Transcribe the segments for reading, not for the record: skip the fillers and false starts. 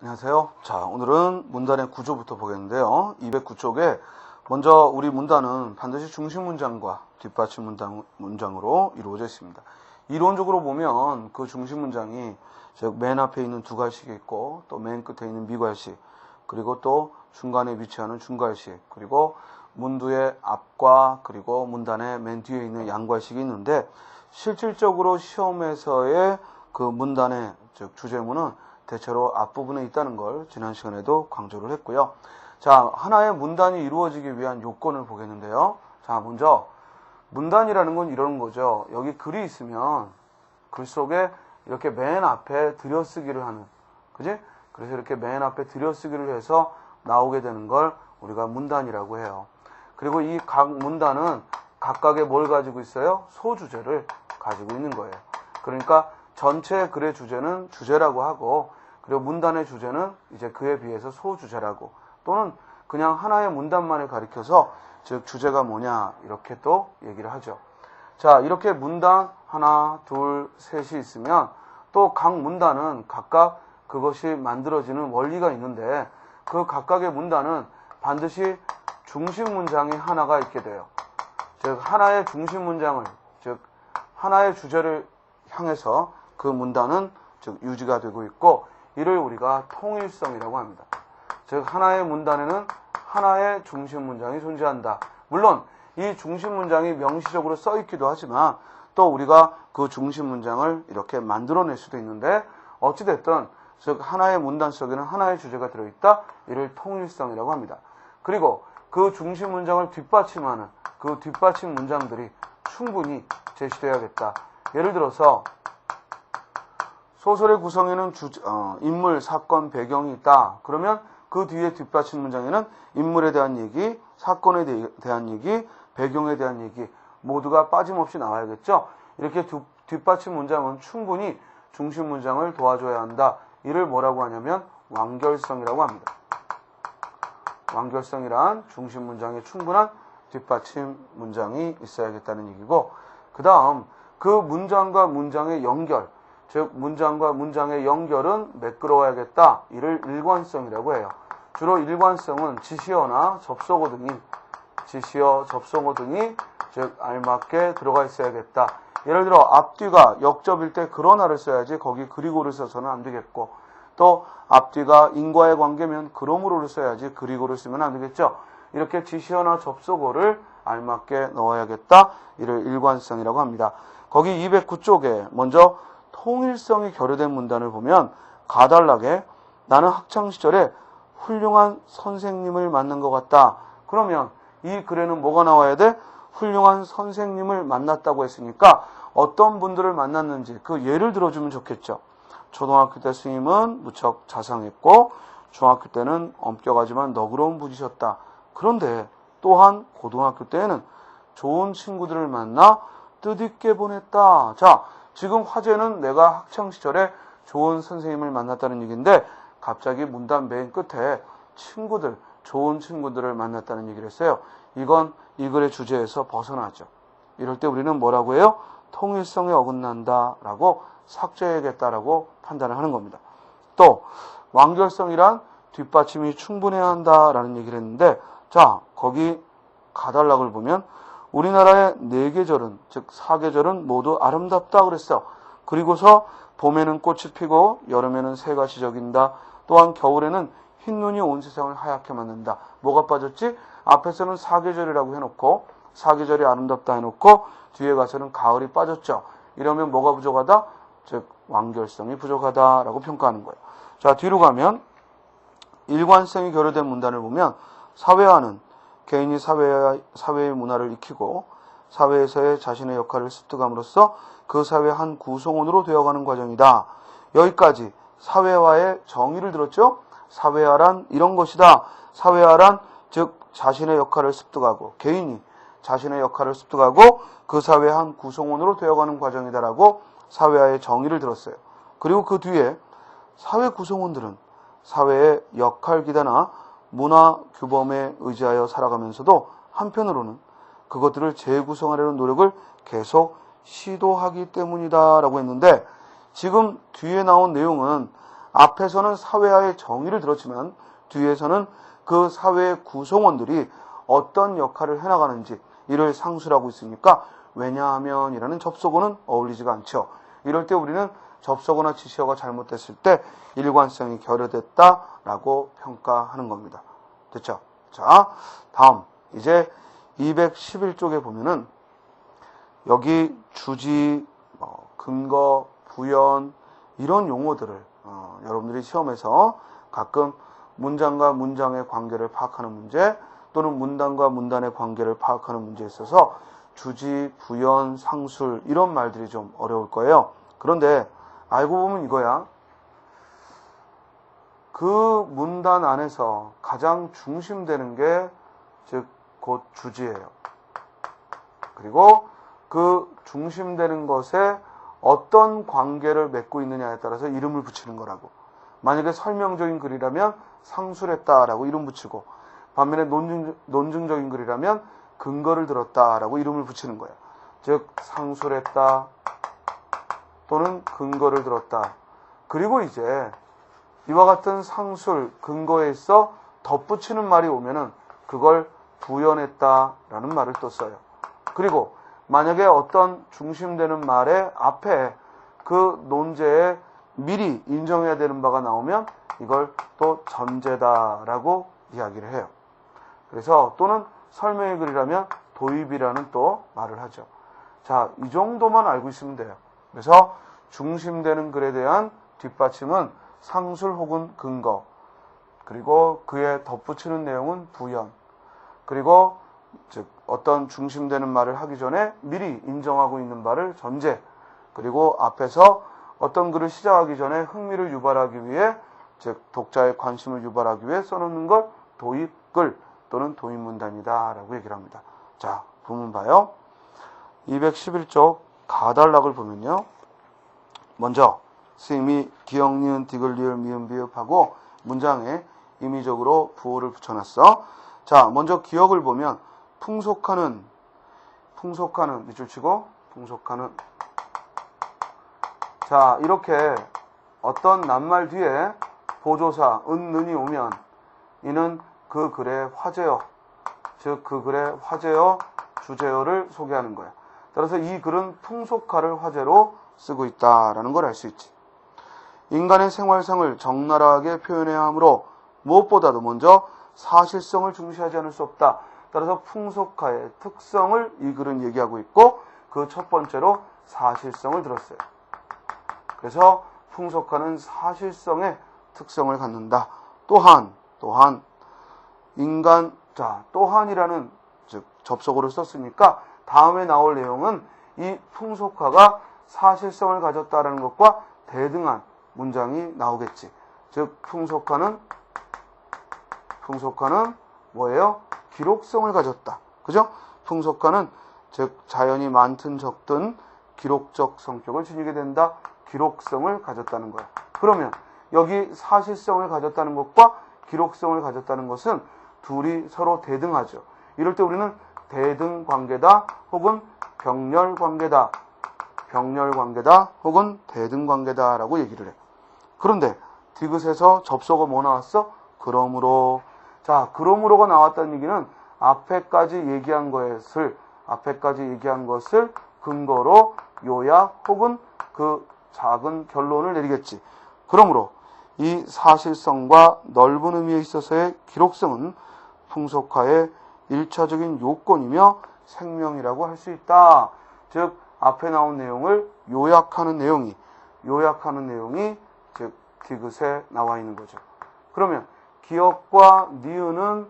안녕하세요. 자, 오늘은 문단의 구조부터 보겠는데요. 209쪽에 먼저 우리 문단은 반드시 중심 문장과 뒷받침 문장으로 이루어져 있습니다. 이론적으로 보면 그 중심 문장이 즉 맨 앞에 있는 두 갈식이 있고 또 맨 끝에 있는 미갈식, 그리고 또 중간에 위치하는 중갈식, 그리고 문두의 앞과 그리고 문단의 맨 뒤에 있는 양갈식이 있는데, 실질적으로 시험에서의 그 문단의 즉 주제문은 대체로 앞부분에 있다는 걸 지난 시간에도 강조를 했고요. 자, 하나의 문단이 이루어지기 위한 요건을 보겠는데요. 자, 먼저 문단이라는 건 이런 거죠. 여기 글이 있으면 글 속에 이렇게 맨 앞에 들여쓰기를 하는, 그지? 그래서 이렇게 맨 앞에 들여쓰기를 해서 나오게 되는 걸 우리가 문단이라고 해요. 그리고 이 각 문단은 각각의 뭘 가지고 있어요? 소주제를 가지고 있는 거예요. 그러니까 전체 글의 주제는 주제라고 하고, 그리고 문단의 주제는 이제 그에 비해서 소주제라고, 또는 그냥 하나의 문단만을 가리켜서 즉 주제가 뭐냐 이렇게 또 얘기를 하죠. 자, 이렇게 문단 하나, 둘, 셋이 있으면 또 각 문단은 각각 그것이 만들어지는 원리가 있는데, 그 각각의 문단은 반드시 중심 문장이 하나가 있게 돼요. 즉 하나의 중심 문장을, 즉 하나의 주제를 향해서 그 문단은 즉 유지가 되고 있고, 이를 우리가 통일성이라고 합니다. 즉 하나의 문단에는 하나의 중심 문장이 존재한다. 물론 이 중심 문장이 명시적으로 써 있기도 하지만 또 우리가 그 중심 문장을 이렇게 만들어낼 수도 있는데, 어찌됐든 즉 하나의 문단 속에는 하나의 주제가 들어있다. 이를 통일성이라고 합니다. 그리고 그 중심 문장을 뒷받침하는 그 뒷받침 문장들이 충분히 제시되어야겠다. 예를 들어서 소설의 구성에는 인물, 사건, 배경이 있다. 그러면 그 뒤에 뒷받침 문장에는 인물에 대한 얘기, 사건에 대한 얘기, 배경에 대한 얘기 모두가 빠짐없이 나와야겠죠. 이렇게 뒷받침 문장은 충분히 중심 문장을 도와줘야 한다. 이를 뭐라고 하냐면 완결성이라고 합니다. 완결성이란 중심 문장에 충분한 뒷받침 문장이 있어야겠다는 얘기고, 그 다음 그 문장과 문장의 연결, 즉 문장과 문장의 연결은 매끄러워야겠다. 이를 일관성이라고 해요. 주로 일관성은 지시어나 접속어 등이 즉 알맞게 들어가 있어야겠다. 예를 들어 앞뒤가 역접일 때 그러나를 써야지 거기 그리고를 써서는 안 되겠고, 또 앞뒤가 인과의 관계면 그러므로를 써야지 그리고를 쓰면 안 되겠죠. 이렇게 지시어나 접속어를 알맞게 넣어야겠다. 이를 일관성이라고 합니다. 거기 209쪽에 먼저 통일성이 결여된 문단을 보면 가달락에 나는 학창시절에 훌륭한 선생님을 만난 것 같다. 그러면 이 글에는 뭐가 나와야 돼? 훌륭한 선생님을 만났다고 했으니까 어떤 분들을 만났는지 그 예를 들어주면 좋겠죠. 초등학교 때 스님은 무척 자상했고 중학교 때는 엄격하지만 너그러운 분이셨다. 그런데 또한 고등학교 때에는 좋은 친구들을 만나 뜻있게 보냈다. 자, 지금 화제는 내가 학창시절에 좋은 선생님을 만났다는 얘기인데, 갑자기 문단 맨 끝에 친구들, 좋은 친구들을 만났다는 얘기를 했어요. 이건 이 글의 주제에서 벗어나죠. 이럴 때 우리는 뭐라고 해요? 통일성에 어긋난다라고 삭제해야겠다라고 판단을 하는 겁니다. 또 완결성이란 뒷받침이 충분해야 한다라는 얘기를 했는데, 자, 거기 가달락을 보면 우리나라의 4계절은, 즉 4계절은 모두 아름답다 그랬어. 그리고서 봄에는 꽃이 피고 여름에는 새가 지저긴다. 또한 겨울에는 흰눈이 온 세상을 하얗게 만든다. 뭐가 빠졌지? 앞에서는 4계절이라고 해놓고 4계절이 아름답다 해놓고 뒤에 가서는 가을이 빠졌죠. 이러면 뭐가 부족하다? 즉 완결성이 부족하다라고 평가하는 거예요. 자, 뒤로 가면 일관성이 결여된 문단을 보면 사회화는 개인이 사회의 문화를 익히고 사회에서의 자신의 역할을 습득함으로써 그 사회의 한 구성원으로 되어가는 과정이다. 여기까지 사회화의 정의를 들었죠? 사회화란 이런 것이다. 사회화란 즉 자신의 역할을 습득하고, 개인이 자신의 역할을 습득하고 그 사회의 한 구성원으로 되어가는 과정이다라고 사회화의 정의를 들었어요. 그리고 그 뒤에 사회 구성원들은 사회의 역할기다나 문화 규범에 의지하여 살아가면서도 한편으로는 그것들을 재구성하려는 노력을 계속 시도하기 때문이다 라고 했는데, 지금 뒤에 나온 내용은 앞에서는 사회화의 정의를 들었지만 뒤에서는 그 사회의 구성원들이 어떤 역할을 해나가는지 이를 상수라고 있으니까 왜냐하면 이라는 접속어는 어울리지가 않죠. 이럴 때 우리는 접속어나 지시어가 잘못됐을 때 일관성이 결여됐다라고 평가하는 겁니다. 됐죠? 자, 다음 이제 211쪽에 보면은 여기 주지, 근거, 부연 이런 용어들을 여러분들이 시험에서 가끔 문장과 문장의 관계를 파악하는 문제 또는 문단과 문단의 관계를 파악하는 문제에 있어서 주지, 부연, 상술 이런 말들이 좀 어려울 거예요. 그런데 알고 보면 이거야. 그 문단 안에서 가장 중심되는 게 즉 곧 주지예요. 그리고 그 중심되는 것에 어떤 관계를 맺고 있느냐에 따라서 이름을 붙이는 거라고. 만약에 설명적인 글이라면 상술했다라고 이름 붙이고 반면에 논증적인 글이라면 근거를 들었다라고 이름을 붙이는 거야. 즉 상술했다 또는 근거를 들었다. 그리고 이제 이와 같은 상술, 근거에 있어 덧붙이는 말이 오면은 그걸 부연했다라는 말을 또 써요. 그리고 만약에 어떤 중심되는 말의 앞에 그 논제에 미리 인정해야 되는 바가 나오면 이걸 또 전제다라고 이야기를 해요. 그래서 또는 설명의 글이라면 도입이라는 또 말을 하죠. 자, 이 정도만 알고 있으면 돼요. 그래서 중심되는 글에 대한 뒷받침은 상술 혹은 근거, 그리고 그에 덧붙이는 내용은 부연, 그리고 즉 어떤 중심되는 말을 하기 전에 미리 인정하고 있는 바를 전제, 그리고 앞에서 어떤 글을 시작하기 전에 흥미를 유발하기 위해 즉 독자의 관심을 유발하기 위해 써놓는 걸 도입글 또는 도입문단이다 라고 얘기를 합니다. 자, 부문 봐요. 211쪽 가달락을 보면요. 먼저 스님이 기역, 니은, 디귿, 리을, 미음, 비읍하고 문장에 임의적으로 부호를 붙여놨어. 자, 먼저 기역을 보면 풍속하는 밑줄 치고 풍속하는. 자, 이렇게 어떤 낱말 뒤에 보조사 은, 는이 오면 이는 그 글의 화제어, 즉 그 글의 화제어, 주제어를 소개하는 거야. 따라서 이 글은 풍속화를 화제로 쓰고 있다라는 걸 알 수 있지. 인간의 생활상을 적나라하게 표현해야 하므로 무엇보다도 먼저 사실성을 중시하지 않을 수 없다. 따라서 풍속화의 특성을 이 글은 얘기하고 있고 그 첫 번째로 사실성을 들었어요. 그래서 풍속화는 사실성의 특성을 갖는다. 또한 인간, 자, 또한이라는 즉 접속어를 썼으니까 다음에 나올 내용은 이 풍속화가 사실성을 가졌다라는 것과 대등한 문장이 나오겠지. 즉 풍속화는 뭐예요? 기록성을 가졌다. 그죠? 풍속화는 즉 자연이 많든 적든 기록적 성격을 지니게 된다. 기록성을 가졌다는 거야. 그러면 여기 사실성을 가졌다는 것과 기록성을 가졌다는 것은 둘이 서로 대등하죠. 이럴 때 우리는 대등관계다 혹은 병렬관계다 혹은 대등관계다라고 얘기를 해. 그런데 디귿에서 접속어 뭐 나왔어? 그러므로. 자, 그러므로가 나왔다는 얘기는 앞에까지 얘기한 것을 근거로 요약 혹은 그 작은 결론을 내리겠지. 그러므로 이 사실성과 넓은 의미에 있어서의 기록성은 풍속화의 1차적인 요건이며 생명이라고 할 수 있다. 즉 앞에 나온 내용을 요약하는 내용이 즉 디귿에 나와 있는 거죠. 그러면 기역과 니은은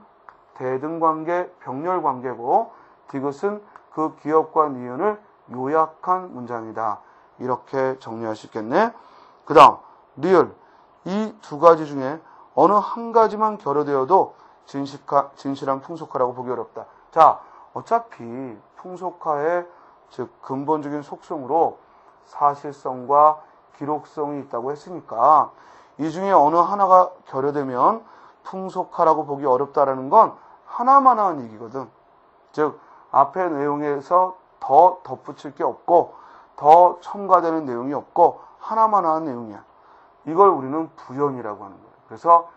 대등관계, 병렬관계고 디귿은 그 기역과 니은을 요약한 문장이다. 이렇게 정리할 수 있겠네. 그 다음 리을, 이 두 가지 중에 어느 한 가지만 결여되어도 진실한 풍속화라고 보기 어렵다. 자, 어차피 풍속화의 즉 근본적인 속성으로 사실성과 기록성이 있다고 했으니까 이 중에 어느 하나가 결여되면 풍속화라고 보기 어렵다라는 건 하나만한 얘기거든. 즉 앞의 내용에서 더 덧붙일 게 없고 더 첨가되는 내용이 없고 하나만한 내용이야. 이걸 우리는 부연이라고 하는 거예요. 그래서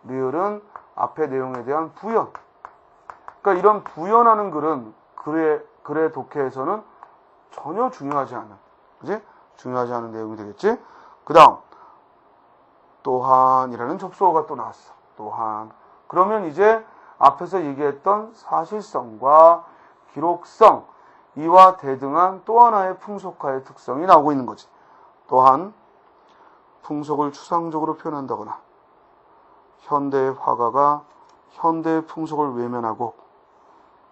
리을은 앞의 내용에 대한 부연. 그러니까 이런 부연하는 글은 글의 독해에서는 전혀 중요하지 않은, 그지? 중요하지 않은 내용이 되겠지? 그 다음, 또한이라는 접속어가 또 나왔어. 또한. 그러면 이제 앞에서 얘기했던 사실성과 기록성, 이와 대등한 또 하나의 풍속화의 특성이 나오고 있는 거지. 또한, 풍속을 추상적으로 표현한다거나, 현대의 화가가 현대의 풍속을 외면하고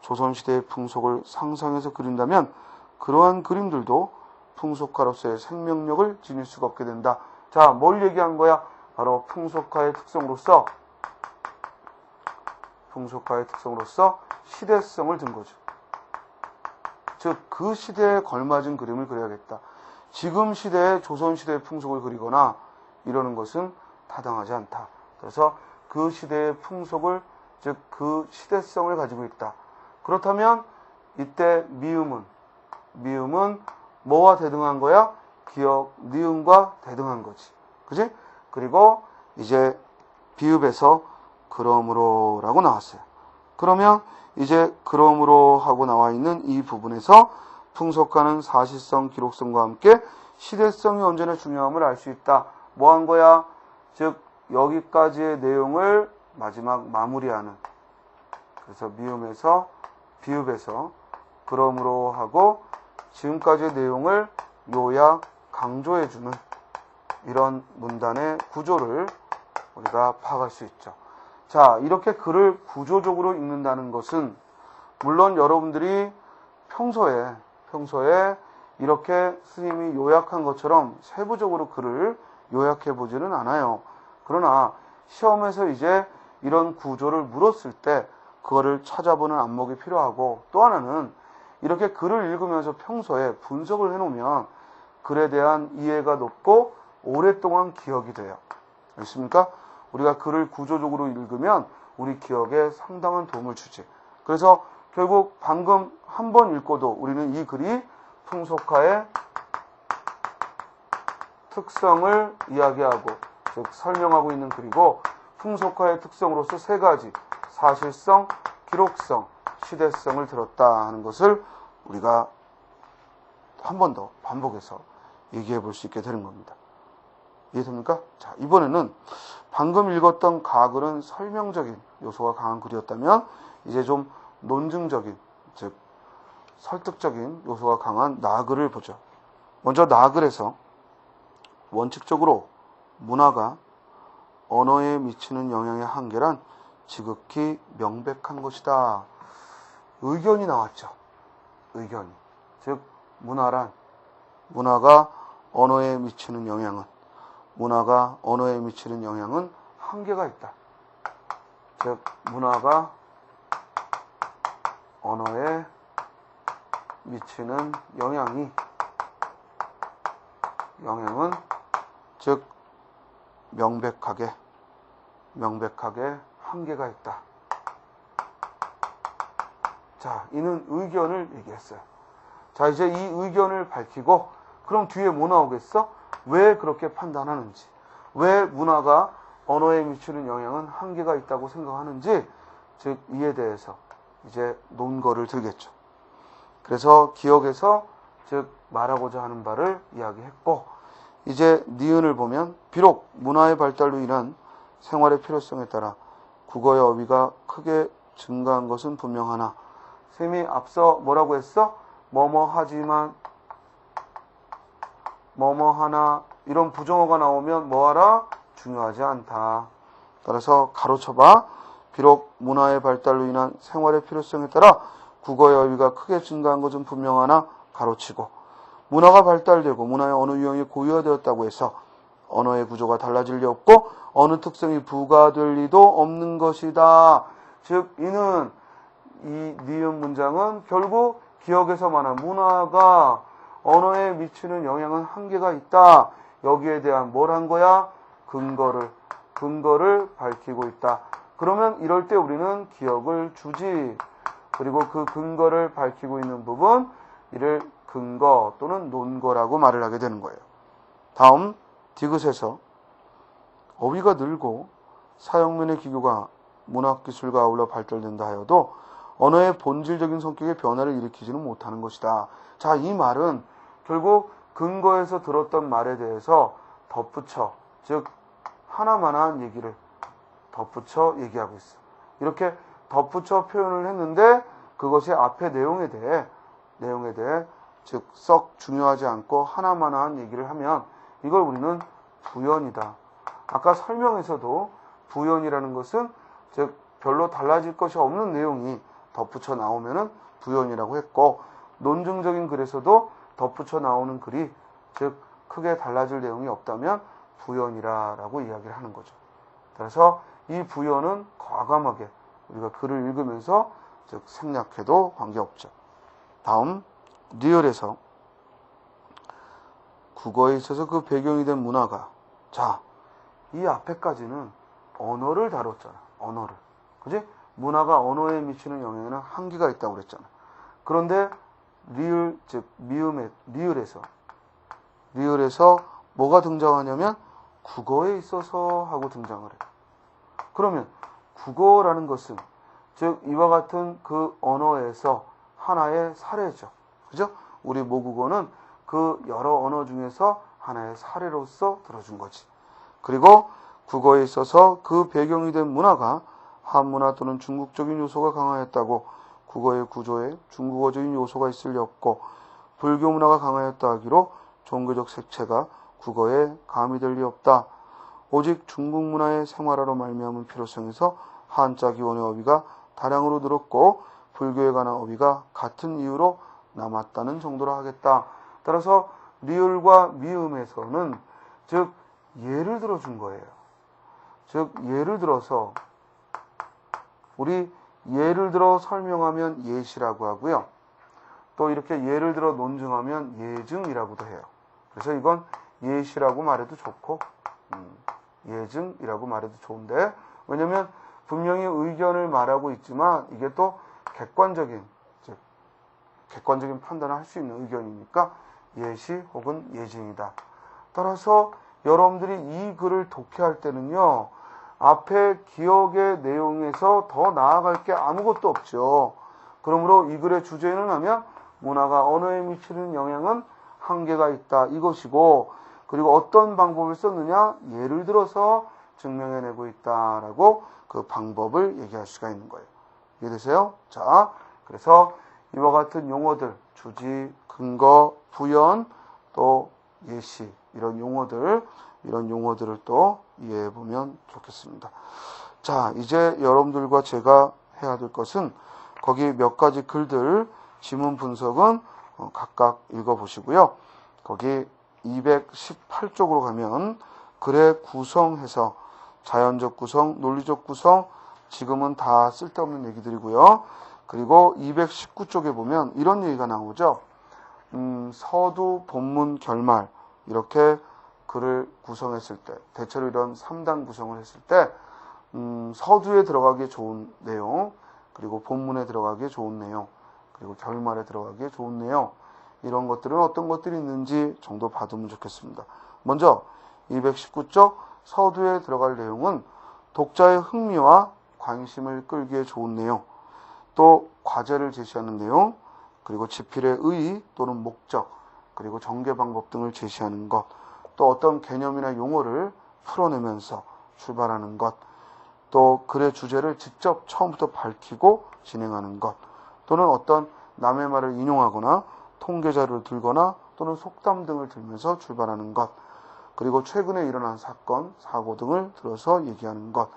조선시대의 풍속을 상상해서 그린다면 그러한 그림들도 풍속화로서의 생명력을 지닐 수가 없게 된다. 자, 뭘 얘기한 거야? 바로 풍속화의 특성으로서 시대성을 든 거죠. 즉, 그 시대에 걸맞은 그림을 그려야겠다. 지금 시대에 조선시대의 풍속을 그리거나 이러는 것은 타당하지 않다. 그래서 그 시대의 풍속을, 즉 그 시대성을 가지고 있다. 그렇다면 이때 미음은 뭐와 대등한 거야? 기역, 니은과 대등한 거지. 그지? 그리고 이제 비읍에서 그러므로라고 나왔어요. 그러면 이제 그러므로 하고 나와 있는 이 부분에서 풍속화는 사실성, 기록성과 함께 시대성이 언제나 중요함을 알 수 있다. 뭐 한 거야? 즉 여기까지의 내용을 마지막 마무리하는, 그래서 미음에서 비읍에서 그러므로 하고 지금까지의 내용을 요약, 강조해주는 이런 문단의 구조를 우리가 파악할 수 있죠. 자, 이렇게 글을 구조적으로 읽는다는 것은 물론 여러분들이 평소에 이렇게 스님이 요약한 것처럼 세부적으로 글을 요약해 보지는 않아요. 그러나 시험에서 이제 이런 구조를 물었을 때 그거를 찾아보는 안목이 필요하고, 또 하나는 이렇게 글을 읽으면서 평소에 분석을 해놓으면 글에 대한 이해가 높고 오랫동안 기억이 돼요. 알겠습니까? 우리가 글을 구조적으로 읽으면 우리 기억에 상당한 도움을 주지. 그래서 결국 방금 한 번 읽고도 우리는 이 글이 풍속화의 특성을 이야기하고, 즉 설명하고 있는 글이고, 풍속화의 특성으로서 세 가지, 사실성, 기록성, 시대성을 들었다 하는 것을 우리가 한 번 더 반복해서 얘기해 볼 수 있게 되는 겁니다. 이해됩니까? 자, 이번에는 방금 읽었던 가글은 설명적인 요소가 강한 글이었다면 이제 좀 논증적인, 즉 설득적인 요소가 강한 나글을 보죠. 먼저 나글에서 원칙적으로 문화가 언어에 미치는 영향의 한계란 지극히 명백한 것이다. 의견이 나왔죠. 의견이. 즉 문화가 언어에 미치는 영향은 한계가 있다. 즉 문화가 언어에 미치는 영향은 즉 명백하게 한계가 있다. 자, 이는 의견을 얘기했어요. 자, 이제 이 의견을 밝히고, 그럼 뒤에 뭐 나오겠어? 왜 그렇게 판단하는지, 왜 문화가 언어에 미치는 영향은 한계가 있다고 생각하는지, 즉 이에 대해서 이제 논거를 들겠죠. 그래서 기억에서 즉 말하고자 하는 바를 이야기했고, 이제 니은을 보면 비록 문화의 발달로 인한 생활의 필요성에 따라 국어의 어휘가 크게 증가한 것은 분명하나, 쌤이 앞서 뭐라고 했어? 뭐뭐하지만, 뭐뭐하나, 이런 부정어가 나오면 뭐하라? 중요하지 않다. 따라서 가로쳐봐. 비록 문화의 발달로 인한 생활의 필요성에 따라 국어의 어휘가 크게 증가한 것은 분명하나, 가로치고, 문화가 발달되고 문화의 언어 유형이 고유화되었다고 해서 언어의 구조가 달라질 리 없고 어느 특성이 부과될 리도 없는 것이다. 즉 이는 이 니은 문장은 결국 기억에서 말한 문화가 언어에 미치는 영향은 한계가 있다. 여기에 대한 뭘 한 거야? 근거를 밝히고 있다. 그러면 이럴 때 우리는 기억을 주지. 그리고 그 근거를 밝히고 있는 부분, 이를 근거 또는 논거라고 말을 하게 되는 거예요. 다음 디귿에서 어휘가 늘고 사용면의 기교가 문학기술과 아울러 발달된다 하여도 언어의 본질적인 성격의 변화를 일으키지는 못하는 것이다. 자, 이 말은 결국 근거에서 들었던 말에 대해서 덧붙여, 즉 하나만한 얘기를 덧붙여 얘기하고 있어. 이렇게 덧붙여 표현을 했는데 그것이 앞의 내용에 대해 즉 썩 중요하지 않고 하나만한 얘기를 하면 이걸 우리는 부연이다. 아까 설명에서도 부연이라는 것은 즉 별로 달라질 것이 없는 내용이 덧붙여 나오면은 부연이라고 했고, 논증적인 글에서도 덧붙여 나오는 글이 즉 크게 달라질 내용이 없다면 부연이라고 이야기를 하는 거죠. 그래서 이 부연은 과감하게 우리가 글을 읽으면서 즉 생략해도 관계없죠. 다음 리을에서 국어에 있어서 그 배경이 된 문화가, 자, 이 앞에까지는 언어를 다뤘잖아. 언어를. 그지? 문화가 언어에 미치는 영향에는 한계가 있다고 그랬잖아. 그런데 리을, 즉 리을에서 뭐가 등장하냐면 국어에 있어서 하고 등장을 해요. 그러면 국어라는 것은 즉 이와 같은 그 언어에서 하나의 사례죠. 그죠? 우리 모국어는 그 여러 언어 중에서 하나의 사례로서 들어준 거지. 그리고 국어에 있어서 그 배경이 된 문화가 한문화 또는 중국적인 요소가 강하였다고 국어의 구조에 중국어적인 요소가 있을 리 없고, 불교 문화가 강하였다 하기로 종교적 색채가 국어에 가미될 리 없다. 오직 중국 문화의 생활화로 말미암은 필요성에서 한자 기원의 어휘가 다량으로 늘었고 불교에 관한 어휘가 같은 이유로 남았다는 정도로 하겠다. 따라서 리을과 미음에서는 즉 예를 들어준 거예요. 즉 예를 들어서 우리 예를 들어 설명하면 예시라고 하고요. 또 이렇게 예를 들어 논증하면 예증이라고도 해요. 그래서 이건 예시라고 말해도 좋고 예증이라고 말해도 좋은데, 왜냐면 분명히 의견을 말하고 있지만 이게 또 객관적인 판단을 할 수 있는 의견이니까 예시 혹은 예증이다. 따라서 여러분들이 이 글을 독해할 때는요, 앞에 기억의 내용에서 더 나아갈 게 아무것도 없죠. 그러므로 이 글의 주제는 하면 문화가 언어에 미치는 영향은 한계가 있다, 이것이고, 그리고 어떤 방법을 썼느냐, 예를 들어서 증명해내고 있다라고 그 방법을 얘기할 수가 있는 거예요. 이해되세요? 자, 그래서 이와 같은 용어들, 주지, 근거, 부연, 또 예시, 이런 용어들을 또 이해해 보면 좋겠습니다. 자, 이제 여러분들과 제가 해야 될 것은 거기 몇 가지 글들 지문 분석은 각각 읽어 보시고요. 거기 218쪽으로 가면 글의 구성해서 자연적 구성, 논리적 구성, 지금은 다 쓸데없는 얘기들이고요. 그리고 219쪽에 보면 이런 얘기가 나오죠. 서두, 본문, 결말 이렇게 글을 구성했을 때, 대체로 이런 3단 구성을 했을 때 서두에 들어가기에 좋은 내용, 그리고 본문에 들어가기에 좋은 내용, 그리고 결말에 들어가기에 좋은 내용, 이런 것들은 어떤 것들이 있는지 정도 봐두면 좋겠습니다. 먼저 219쪽 서두에 들어갈 내용은 독자의 흥미와 관심을 끌기에 좋은 내용, 또 과제를 제시하는 내용, 그리고 지필의 의의 또는 목적, 그리고 전개 방법 등을 제시하는 것, 또 어떤 개념이나 용어를 풀어내면서 출발하는 것, 또 글의 주제를 직접 처음부터 밝히고 진행하는 것, 또는 어떤 남의 말을 인용하거나 통계자료를 들거나 또는 속담 등을 들면서 출발하는 것, 그리고 최근에 일어난 사건, 사고 등을 들어서 얘기하는 것,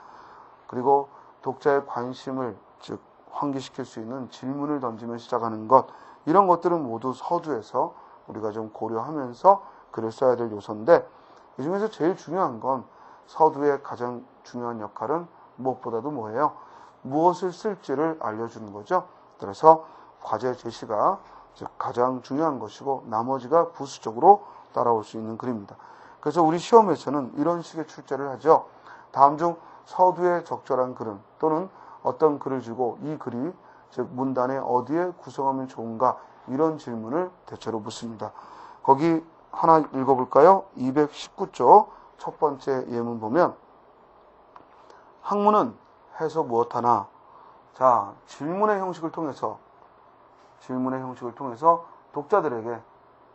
그리고 독자의 관심을 즉 환기시킬 수 있는 질문을 던지며 시작하는 것, 이런 것들은 모두 서두에서 우리가 좀 고려하면서 글을 써야 될 요소인데, 이 중에서 제일 중요한 건 서두의 가장 중요한 역할은 무엇보다도 뭐예요? 무엇을 쓸지를 알려주는 거죠. 그래서 과제 제시가 즉 가장 중요한 것이고 나머지가 부수적으로 따라올 수 있는 글입니다. 그래서 우리 시험에서는 이런 식의 출제를 하죠. 다음 중 서두에 적절한 글은, 또는 어떤 글을 주고 이 글이 즉 문단에 어디에 구성하면 좋은가, 이런 질문을 대체로 묻습니다. 거기 하나 읽어볼까요? 219쪽 첫 번째 예문 보면 학문은 해서 무엇하나. 자, 질문의 형식을 통해서 독자들에게,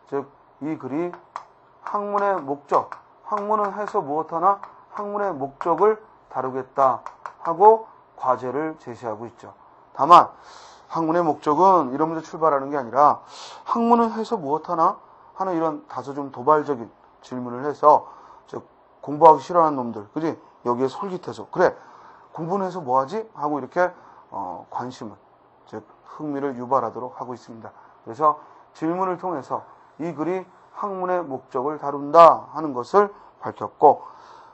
즉 이 글이 학문의 목적, 학문은 해서 무엇하나 학문의 목적을 다루겠다 하고 과제를 제시하고 있죠. 다만 학문의 목적은 이러면서 출발하는 게 아니라 학문은 해서 무엇하나 하는 이런 다소 좀 도발적인 질문을 해서, 즉 공부하기 싫어하는 놈들, 그지? 여기에 솔깃해서 그래 공부는 해서 뭐하지? 하고 이렇게 관심을, 즉 흥미를 유발하도록 하고 있습니다. 그래서 질문을 통해서 이 글이 학문의 목적을 다룬다 하는 것을 밝혔고,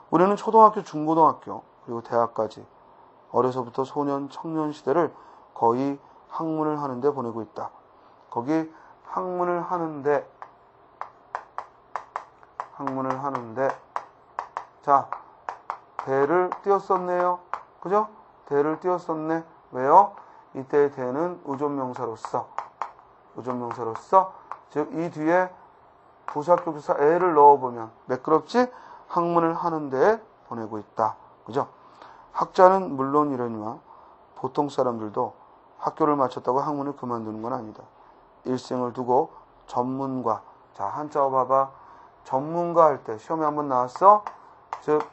우리는 초등학교, 중고등학교, 그리고 대학까지 어려서부터 소년, 청년 시대를 거의 학문을 하는데 보내고 있다. 거기 학문을 하는데, 자, 대를 띄었었네요. 그죠? 대를 띄었었네. 왜요? 이때의 대는 의존명사로서, 즉 이 뒤에 부사격사 애를 넣어보면 매끄럽지? 학문을 하는데 보내고 있다. 그죠? 학자는 물론 이러니와 보통 사람들도 학교를 마쳤다고 학문을 그만두는 건 아니다. 일생을 두고 전문가, 자 한자어 봐봐. 전문가 할 때 시험에 한번 나왔어? 즉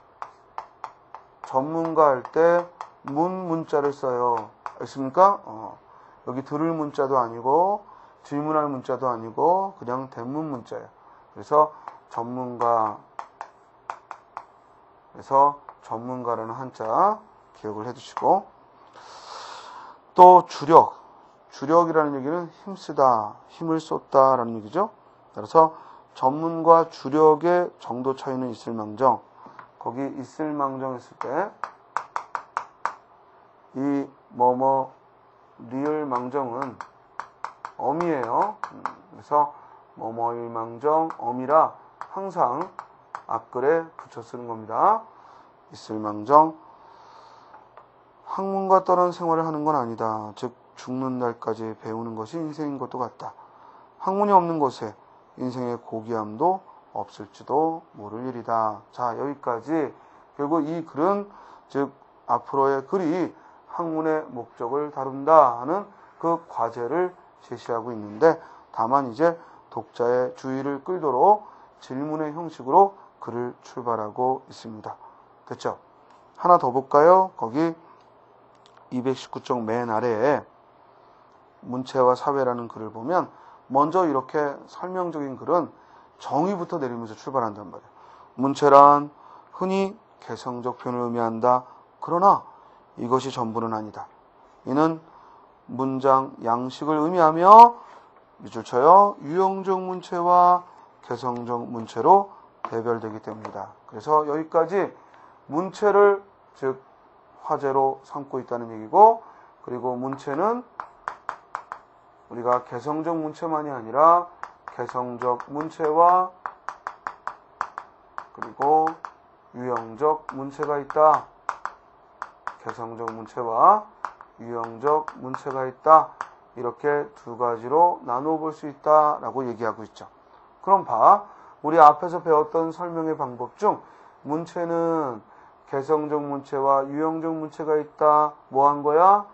전문가 할 때 문자를 써요. 알겠습니까? 여기 들을 문자도 아니고 질문할 문자도 아니고 그냥 대문 문자예요. 그래서 전문가라는 한자 기억을 해두시고, 또 주력이라는 얘기는 힘쓰다, 힘을 쏟다라는 얘기죠. 따라서 전문과 주력의 정도 차이는 있을망정, 거기 있을망정 했을 때 이 리을망정은 어미예요. 그래서 뭐뭐일망정 어미라 항상 앞글에 붙여 쓰는 겁니다. 있을망정. 학문과 떠난 생활을 하는 건 아니다. 즉 죽는 날까지 배우는 것이 인생인 것도 같다. 학문이 없는 곳에 인생의 고귀함도 없을지도 모를 일이다. 자, 여기까지. 결국 이 글은, 즉 앞으로의 글이 학문의 목적을 다룬다 하는 그 과제를 제시하고 있는데, 다만 이제 독자의 주의를 끌도록 질문의 형식으로 글을 출발하고 있습니다. 됐죠? 하나 더 볼까요? 거기 219쪽 맨 아래에 문체와 사회라는 글을 보면 먼저 이렇게 설명적인 글은 정의부터 내리면서 출발한단 말이에요. 문체란 흔히 개성적 표현을 의미한다. 그러나 이것이 전부는 아니다. 이는 문장 양식을 의미하며 밑줄 쳐요. 유형적 문체와 개성적 문체로 대별되기 때문이다. 그래서 여기까지 문체를 즉 화제로 삼고 있다는 얘기고, 그리고 문체는 우리가 개성적 문체만이 아니라 개성적 문체와 그리고 유형적 문체가 있다. 개성적 문체와 유형적 문체가 있다. 이렇게 두 가지로 나누어 볼 수 있다라고 얘기하고 있죠. 그럼 우리 앞에서 배웠던 설명의 방법 중 문체는 개성적 문체와 유형적 문체가 있다. 뭐 한 거야?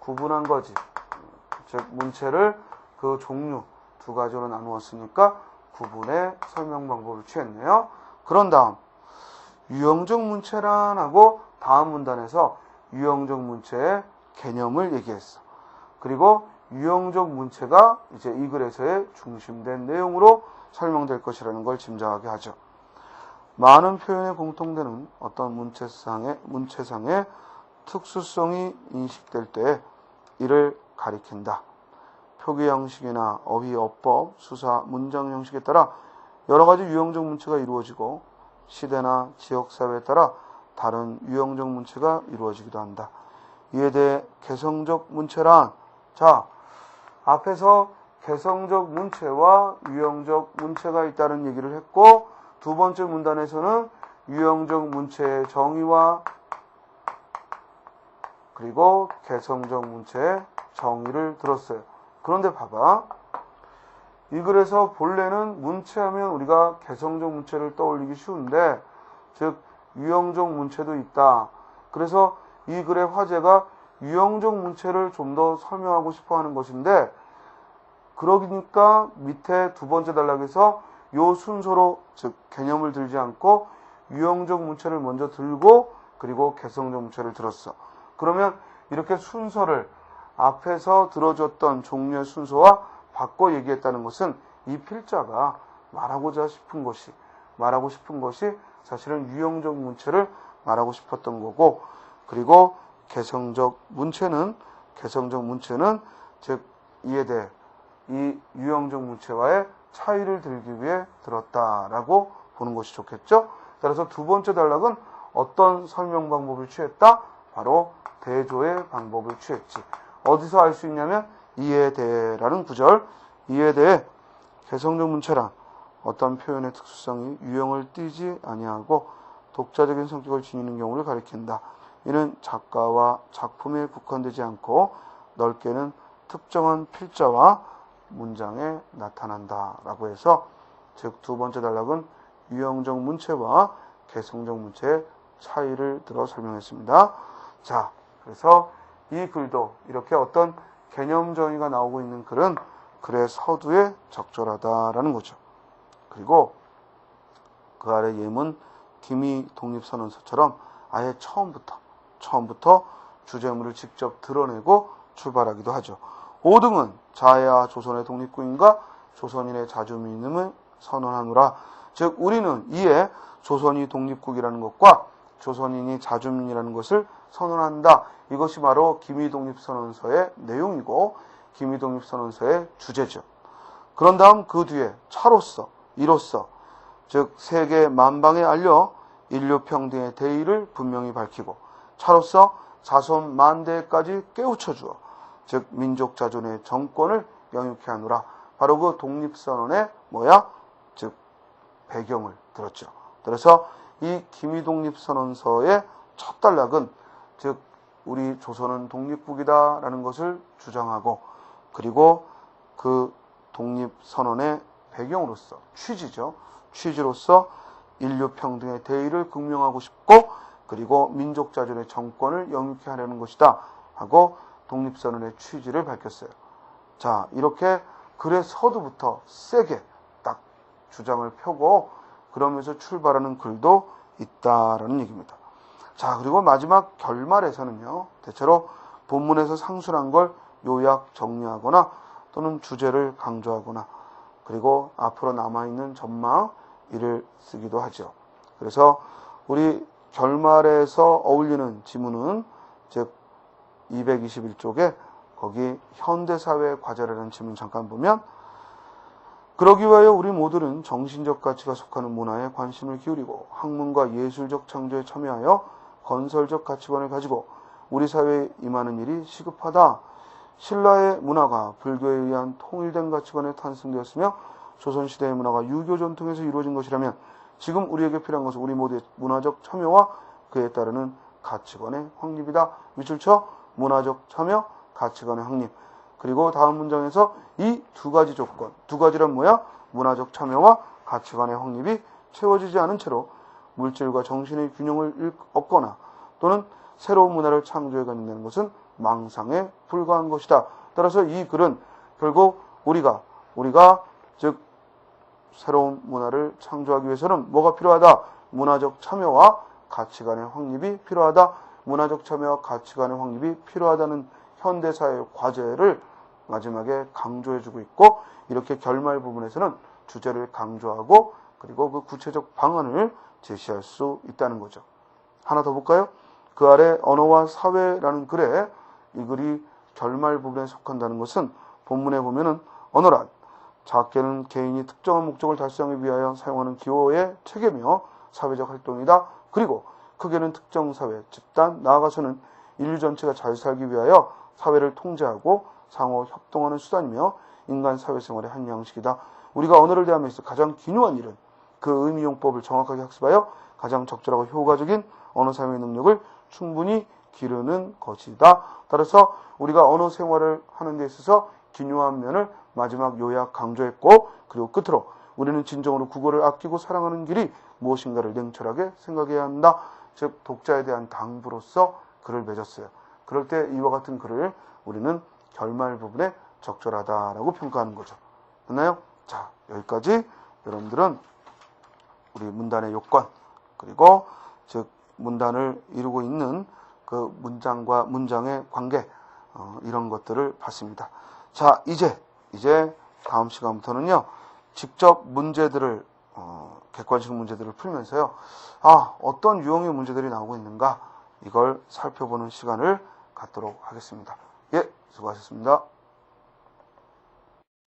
구분한 거지. 즉 문체를 그 종류 두 가지로 나누었으니까 구분의 설명 방법을 취했네요. 그런 다음 유형적 문체란 하고 다음 문단에서 유형적 문체의 개념을 얘기했어. 그리고 유형적 문체가 이제 이 글에서의 중심된 내용으로 설명될 것이라는 걸 짐작하게 하죠. 많은 표현에 공통되는 어떤 문체상의 특수성이 인식될 때 이를 가리킨다. 표기 형식이나 어휘, 어법, 수사, 문장 형식에 따라 여러 가지 유형적 문체가 이루어지고 시대나 지역사회에 따라 다른 유형적 문체가 이루어지기도 한다. 이에 대해 개성적 문체란, 자, 앞에서 개성적 문체와 유형적 문체가 있다는 얘기를 했고, 두 번째 문단에서는 유형적 문체의 정의와 그리고 개성적 문체의 정의를 들었어요. 그런데 봐봐. 이 글에서 본래는 문체하면 우리가 개성적 문체를 떠올리기 쉬운데, 즉 유형적 문체도 있다. 그래서 이 글의 화제가 유형적 문체를 좀 더 설명하고 싶어 하는 것인데, 그러니까 밑에 두 번째 단락에서 요 순서로, 즉 개념을 들지 않고 유형적 문체를 먼저 들고 그리고 개성적 문체를 들었어. 그러면 이렇게 순서를 앞에서 들어줬던 종류의 순서와 바꿔 얘기했다는 것은 이 필자가 말하고 싶은 것이 사실은 유형적 문체를 말하고 싶었던 거고, 그리고 개성적 문체는 즉 이에 대해 이 유형적 문체와의 차이를 들기 위해 들었다라고 보는 것이 좋겠죠. 따라서 두 번째 단락은 어떤 설명 방법을 취했다? 바로 대조의 방법을 취했지. 어디서 알 수 있냐면 이에 대해라는 구절, 이에 대해 개성적 문체란 어떤 표현의 특수성이 유형을 띠지 아니하고 독자적인 성격을 지니는 경우를 가리킨다. 이는 작가와 작품에 국한되지 않고 넓게는 특정한 필자와 문장에 나타난다 라고 해서, 즉 두 번째 단락은 유형적 문체와 개성적 문체의 차이를 들어 설명했습니다. 자, 그래서 이 글도 이렇게 어떤 개념 정의가 나오고 있는 글은 글의 서두에 적절하다라는 거죠. 그리고 그 아래 예문 기미 독립선언서처럼 아예 처음부터 주제물을 직접 드러내고 출발하기도 하죠. 5등은 자해와 조선의 독립국인과 조선인의 자주민임을 선언하노라. 즉 우리는 이에 조선이 독립국이라는 것과 조선인이 자주민이라는 것을 선언한다. 이것이 바로 기미독립선언서의 내용이고 기미독립선언서의 주제죠. 그런 다음 그 뒤에 차로서, 이로써, 즉 세계 만방에 알려 인류평등의 대의를 분명히 밝히고 차로서 자손 만대까지 깨우쳐 주어 즉 민족 자존의 정권을 영육케 하노라. 바로 그 독립선언의 즉 배경을 들었죠. 그래서 이 기미독립선언서의 첫 단락은 즉 우리 조선은 독립국이다라는 것을 주장하고, 그리고 그 독립선언의 배경으로서 취지로서 인류평등의 대의를 극명하고 싶고, 그리고 민족 자존의 정권을 영육케 하려는 것이다 하고 독립선언의 취지를 밝혔어요. 자, 이렇게 글의 서두부터 세게 딱 주장을 펴고 그러면서 출발하는 글도 있다라는 얘기입니다. 자, 그리고 마지막 결말에서는요, 대체로 본문에서 상술한 걸 요약 정리하거나 또는 주제를 강조하거나 그리고 앞으로 남아있는 전망 이를 쓰기도 하죠. 그래서 우리 결말에서 어울리는 지문은 즉 221쪽에 거기 현대사회 과제라는 지문 잠깐 보면, 그러기 위하여 우리 모두는 정신적 가치가 속하는 문화에 관심을 기울이고 학문과 예술적 창조에 참여하여 건설적 가치관을 가지고 우리 사회에 임하는 일이 시급하다. 신라의 문화가 불교에 의한 통일된 가치관에 탄생되었으며 조선시대의 문화가 유교 전통에서 이루어진 것이라면 지금 우리에게 필요한 것은 우리 모두의 문화적 참여와 그에 따르는 가치관의 확립이다. 밑줄 쳐 문화적 참여, 가치관의 확립. 그리고 다음 문장에서 이 두 가지 조건, 두 가지란 뭐야? 문화적 참여와 가치관의 확립이 채워지지 않은 채로 물질과 정신의 균형을 얻거나 또는 새로운 문화를 창조해가는 것은 망상에 불과한 것이다. 따라서 이 글은 결국 우리가 즉 새로운 문화를 창조하기 위해서는 뭐가 필요하다? 문화적 참여와 가치관의 확립이 필요하다. 문화적 참여와 가치관의 확립이 필요하다는 현대사회의 과제를 마지막에 강조해주고 있고, 이렇게 결말 부분에서는 주제를 강조하고 그리고 그 구체적 방안을 제시할 수 있다는 거죠. 하나 더 볼까요? 그 아래 언어와 사회라는 글에 이 글이 결말 부분에 속한다는 것은 본문에 보면은 언어란 작게는 개인이 특정한 목적을 달성하기 위하여 사용하는 기호의 체계며 사회적 활동이다. 그리고 크게는 특정 사회, 집단, 나아가서는 인류 전체가 잘 살기 위하여 사회를 통제하고 상호 협동하는 수단이며 인간 사회생활의 한 양식이다. 우리가 언어를 대하면서 가장 기묘한 일은 그 의미용법을 정확하게 학습하여 가장 적절하고 효과적인 언어 사용의 능력을 충분히 기르는 것이다. 따라서 우리가 언어 생활을 하는 데 있어서 기묘한 면을 마지막 요약 강조했고, 그리고 끝으로 우리는 진정으로 국어를 아끼고 사랑하는 길이 무엇인가를 냉철하게 생각해야 한다. 즉 독자에 대한 당부로서 글을 맺었어요. 그럴 때 이와 같은 글을 우리는 결말 부분에 적절하다라고 평가하는 거죠. 됐나요? 자, 여기까지 여러분들은 우리 문단의 요건, 그리고 즉 문단을 이루고 있는 그 문장과 문장의 관계, 이런 것들을 봤습니다. 자, 이제 다음 시간부터는요, 직접 문제들을, 객관식 문제들을 풀면서요, 어떤 유형의 문제들이 나오고 있는가, 이걸 살펴보는 시간을 갖도록 하겠습니다. 예, 수고하셨습니다.